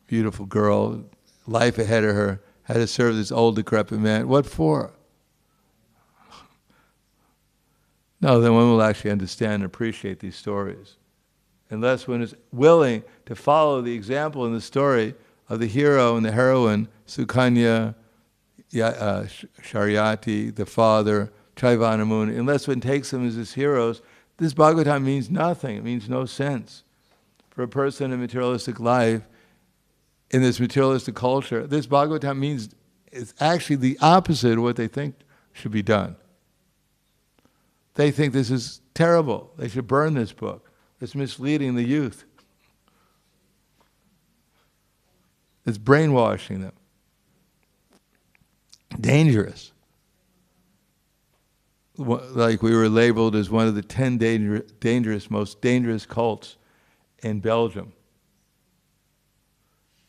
Beautiful girl, life ahead of her, had to serve this old decrepit man. What for? No, then one will actually understand and appreciate these stories. Unless one is willing to follow the example in the story of the hero and the heroine, Sukanya, Sharyati, the father, Chaivanamuni, unless one takes them as his heroes, this Bhagavatam means nothing. It means no sense. For a person in materialistic life, in this materialistic culture, this Bhagavatam means it's actually the opposite of what they think should be done. They think this is terrible. They should burn this book. It's misleading the youth. It's brainwashing them. Dangerous. Like we were labeled as one of the 10 most dangerous cults in Belgium.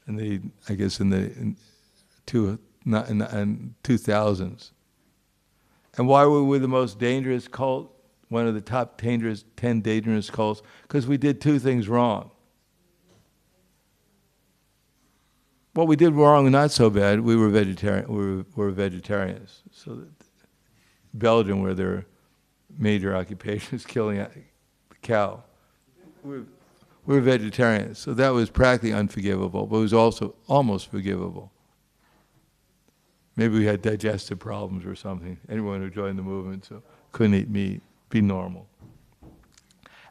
In the 2000s. And why were we the most dangerous cult? One of the top 10 dangerous cults? Because we did two things wrong. What we did wrong, not so bad. We were vegetarian. We were vegetarians. So Belgium, where their major occupation is killing the cow, we were vegetarians. So that was practically unforgivable, but it was also almost forgivable. Maybe we had digestive problems or something. Anyone who joined the movement, so couldn't eat meat, be normal.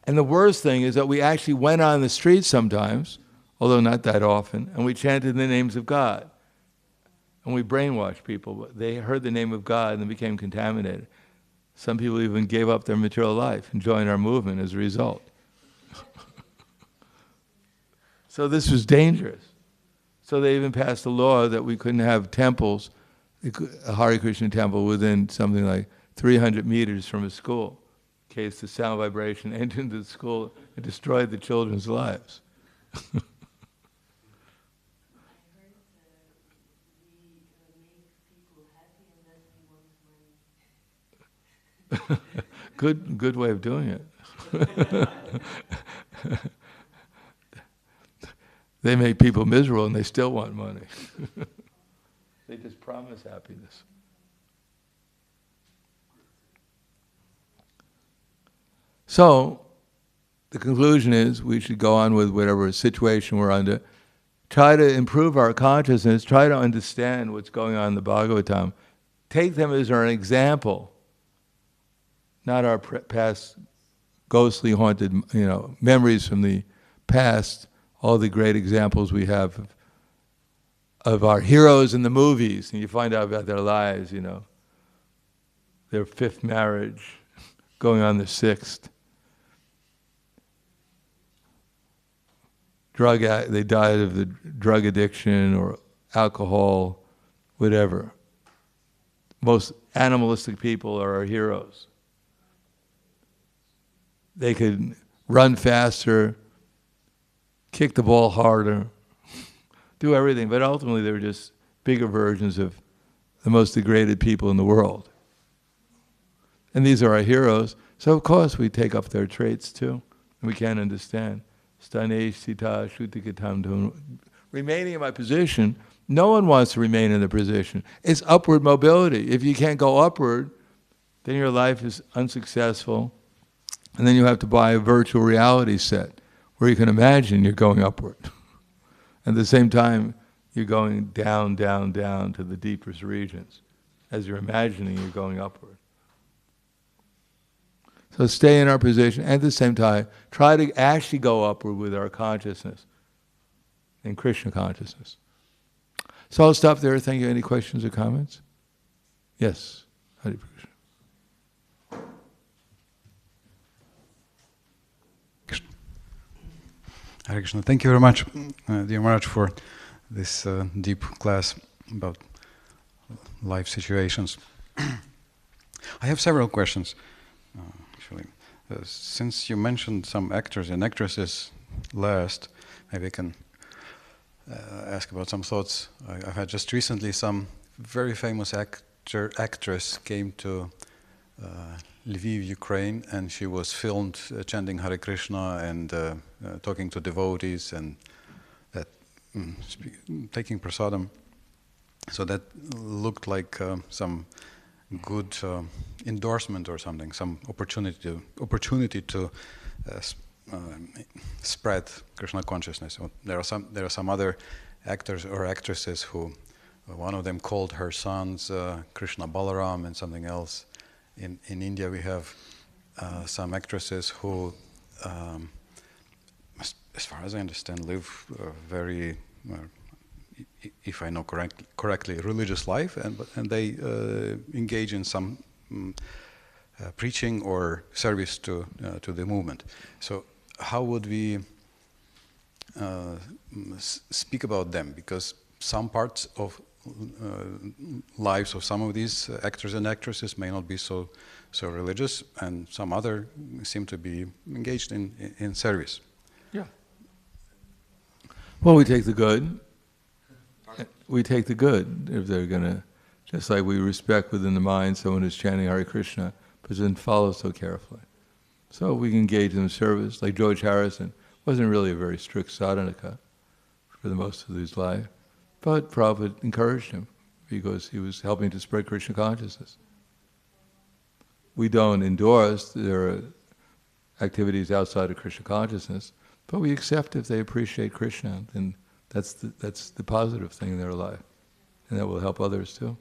And the worst thing is that we actually went on the streets sometimes, although not that often, and we chanted the names of God. And we brainwashed people. They heard the name of God and they became contaminated. Some people even gave up their material life and joined our movement as a result. So this was dangerous. So they even passed a law that we couldn't have temples, a Hare Krishna temple within something like 300 meters from a school, in case the sound vibration entered into the school and destroyed the children's lives. Good way of doing it. They make people miserable and they still want money. They just promise happiness. So, the conclusion is we should go on with whatever situation we're under. Try to improve our consciousness, try to understand what's going on in the Bhagavatam. Take them as an example, not our past ghostly haunted, memories from the past, all the great examples we have of our heroes in the movies, and you find out about their lives, their fifth marriage, going on their sixth. They died of the drug addiction or alcohol, whatever. Most animalistic people are our heroes. They could run faster, kick the ball harder, do everything, but ultimately they were just bigger versions of the most degraded people in the world. And these are our heroes, so of course we take up their traits too, and we can't understand. Stanesh sita shrutikatam. Remaining in my position, no one wants to remain in the position. It's upward mobility. If you can't go upward, then your life is unsuccessful, and then you have to buy a virtual reality set where you can imagine you're going upward. At the same time, you're going down, down, down to the deepest regions as you're imagining you're going upward. So stay in our position, and at the same time, try to actually go upward with our consciousness, in Krishna consciousness. So I'll stop there. Thank you. Any questions or comments? Yes. Hare Krishna. Hare Krishna. Thank you very much, dear Maharaj, for this deep class about life situations. I have several questions. Since you mentioned some actors and actresses last, maybe I can ask about some thoughts. I had just recently some very famous actress came to Lviv, Ukraine, and she was filmed chanting Hare Krishna and talking to devotees and taking prasadam. So that looked like some good endorsement or something, some opportunity to spread Krishna consciousness. There are some other actors or actresses who, one of them called her sons Krishna Balaram and something else. In India we have some actresses who, as far as I understand, live very if I know correctly, religious life, and they engage in some preaching or service to the movement. So how would we speak about them? Because some parts of lives of some of these actors and actresses may not be so religious, and some other seem to be engaged in service. Yeah. Well, we take the good. We take the good if they're going to, just like we respect within the mind someone who's chanting Hare Krishna, but doesn't follow so carefully. So we can engage in the service, like George Harrison wasn't really a very strict sadhanaka for the most of his life, but Prabhupada encouraged him because he was helping to spread Krishna consciousness. We don't endorse their activities outside of Krishna consciousness, but we accept if they appreciate Krishna, then that's the positive thing in their life, and that will help others too.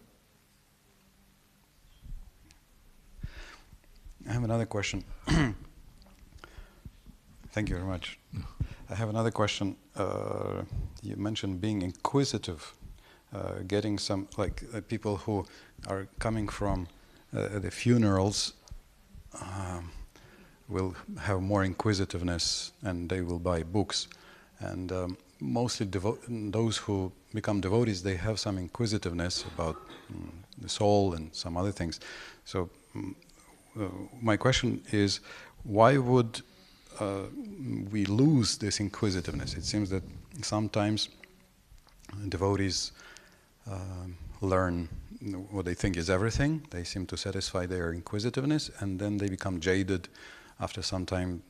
I have another question. Thank you very much. I have another question. You mentioned being inquisitive, getting some, people who are coming from the funerals will have more inquisitiveness, and they will buy books. And mostly those who become devotees, they have some inquisitiveness about the soul and some other things. So my question is, why would we lose this inquisitiveness? It seems that sometimes devotees learn what they think is everything. They seem to satisfy their inquisitiveness, and then they become jaded after some time,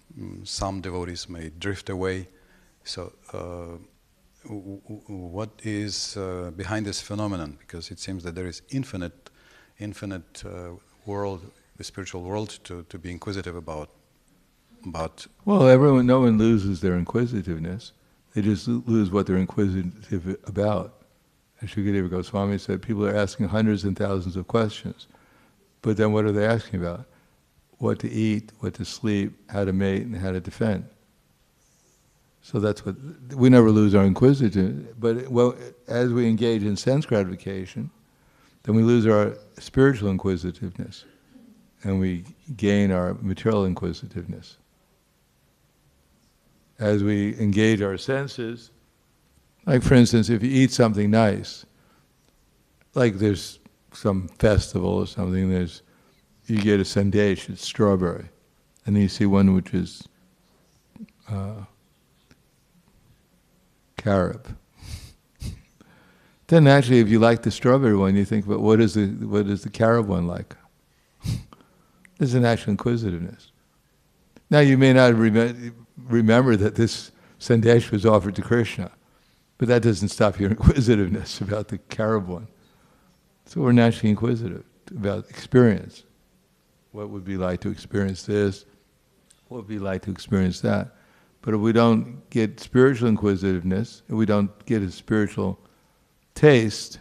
some devotees may drift away. So, what is behind this phenomenon? Because it seems that there is infinite world, the spiritual world, to be inquisitive about. Well, no one loses their inquisitiveness. They just lose what they're inquisitive about. As Shukadeva Goswami said, people are asking hundreds and thousands of questions. But then what are they asking about? What to eat, what to sleep, how to mate, and how to defend. So that's what, we never lose our inquisitiveness. But as we engage in sense gratification, then we lose our spiritual inquisitiveness. And we gain our material inquisitiveness. As we engage our senses, like for instance, if you eat something nice, like there's some festival or something, you get a sandesh, it's strawberry, and then you see one which is carob. Then naturally, if you like the strawberry one, you think, but what is the carob one like? There's an actual inquisitiveness. Now you may not remember that this sandesh was offered to Krishna, but that doesn't stop your inquisitiveness about the carob one. So we're naturally inquisitive about experience. What would it be like to experience this? What would it be like to experience that? But if we don't get spiritual inquisitiveness, if we don't get a spiritual taste,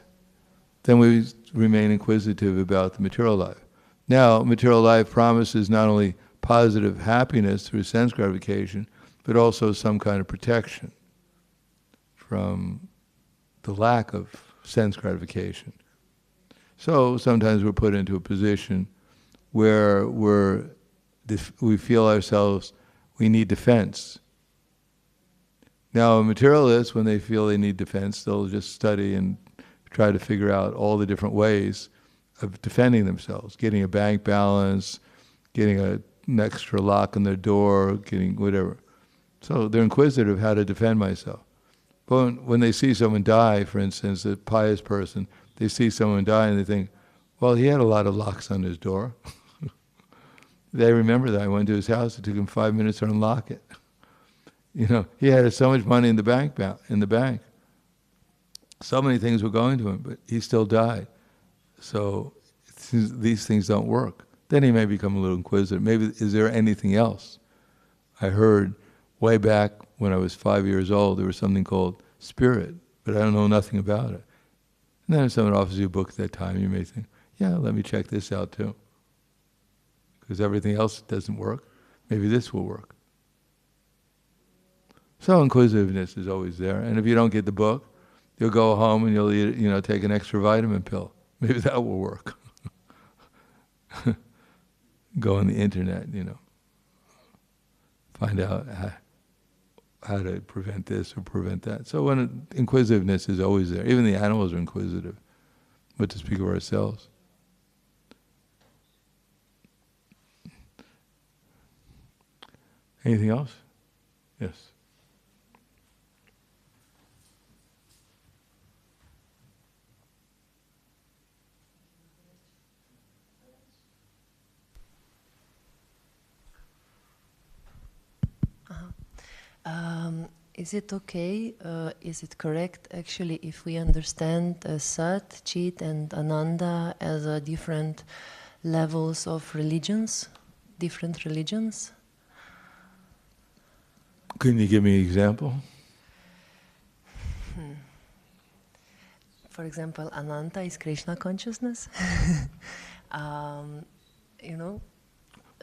then we remain inquisitive about the material life. Now, material life promises not only positive happiness through sense gratification, but also some kind of protection from the lack of sense gratification. So sometimes we're put into a position where we feel ourselves, we need defense. Now, materialists, when they feel they need defense, they'll just study and try to figure out all the different ways of defending themselves, getting a bank balance, getting an extra lock on their door, getting whatever. So they're inquisitive of how to defend myself. But when they see someone die, for instance, a pious person, they see someone die and they think, well, he had a lot of locks on his door. They remember that. I went to his house, it took him 5 minutes to unlock it. You know, he had so much money in the bank. So many things were going to him, but he still died. So these things don't work. Then he may become a little inquisitive. Maybe, is there anything else? I heard way back when I was 5 years old, there was something called spirit, but I don't know nothing about it. And then if someone offers you a book at that time, you may think, yeah, let me check this out too. Because everything else doesn't work. Maybe this will work. So inquisitiveness is always there. And if you don't get the book, you'll go home and you'll eat, take an extra vitamin pill. Maybe that will work. Go on the internet, find out how to prevent this or prevent that. So inquisitiveness is always there. Even the animals are inquisitive. What to speak of ourselves. Anything else? Yes. Is it okay, is it correct actually if we understand Sat, Chit and Ananda as different levels of religions, different religions? Can you give me an example? For example, Ananta is Krishna consciousness.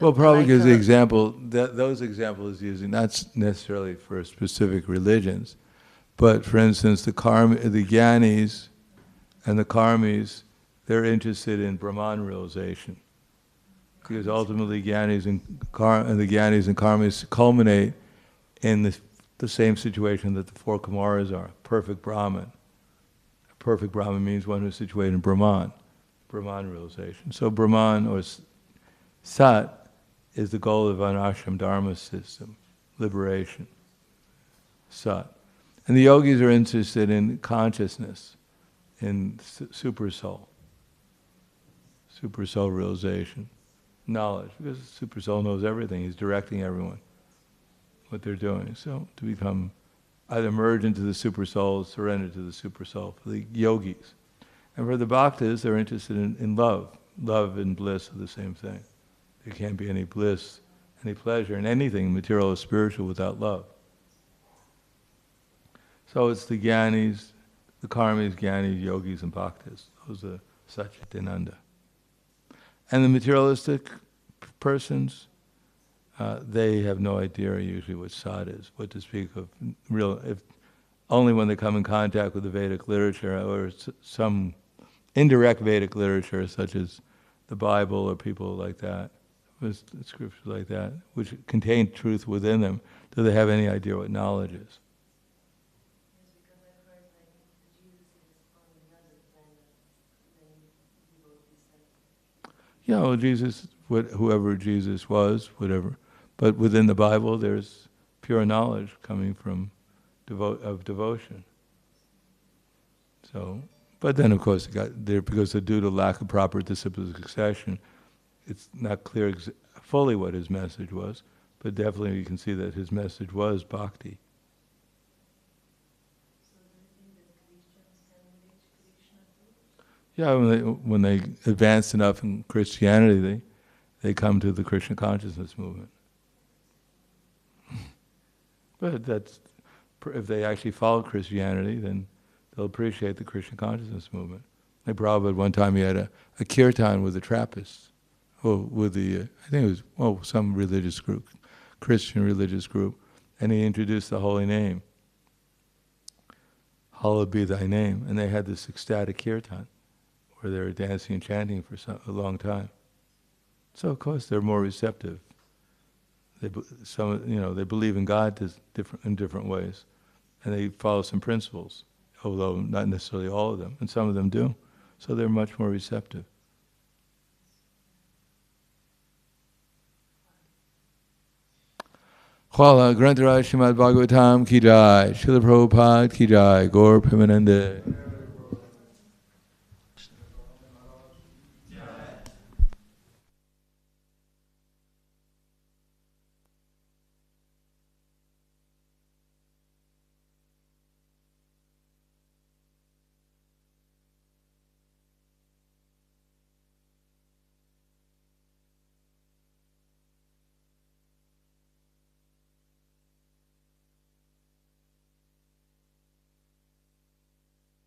Well, probably like because the example, those examples using not necessarily for specific religions, but for instance, the Gyanis and the Karmis, they're interested in Brahman realization. Because ultimately Gyanis and Karmis culminate in the same situation that the four Kumaras are, perfect Brahman. A perfect Brahman means one who's situated in Brahman realization. So Brahman or Sat is the goal of an ashram dharma system, liberation, Sat. And the yogis are interested in consciousness, in super soul realization. knowledge, because the Super Soul knows everything. He's directing everyone, what they're doing. So to become either merge into the Super Soul, surrender to the Super Soul, for the yogis. And for the bhaktas, they're interested in love. Love and bliss are the same thing. There can't be any bliss, any pleasure in anything material or spiritual without love. So it's the Gyanis, the Karmis, Gyanis, Yogis, and Bhaktas. Those are Satchitananda. And the materialistic persons, they have no idea usually what sat is, what to speak of real, if only when they come in contact with the Vedic literature or some indirect Vedic literature such as the Bible or people like that, scriptures like that, which contain truth within them, do they have any idea what knowledge is? Yeah, well, Jesus, whoever Jesus was, whatever. But within the Bible, there's pure knowledge coming from of devotion. So, but then of course, because due to lack of proper disciplic succession, it's not clear fully what his message was. But definitely, you can see that his message was bhakti. Yeah, when they advance enough in Christianity, they come to the Krishna consciousness movement. But that's, if they actually follow Christianity, then they'll appreciate the Krishna consciousness movement. Like Prabhupada, one time he had a kirtan with the Trappists, with the, I think it was, some religious group, Christian religious group, and he introduced the holy name. Hallowed be thy name. And they had this ecstatic kirtan, where they were dancing and chanting for a long time. So of course they're more receptive. They believe in God in different ways, and they follow some principles, although not necessarily all of them, and some of them do. So they're much more receptive. Khala Grantaraj Srimad Bhagavatam ki jai, Srila Prabhupada ki jai, Gaur Premanande.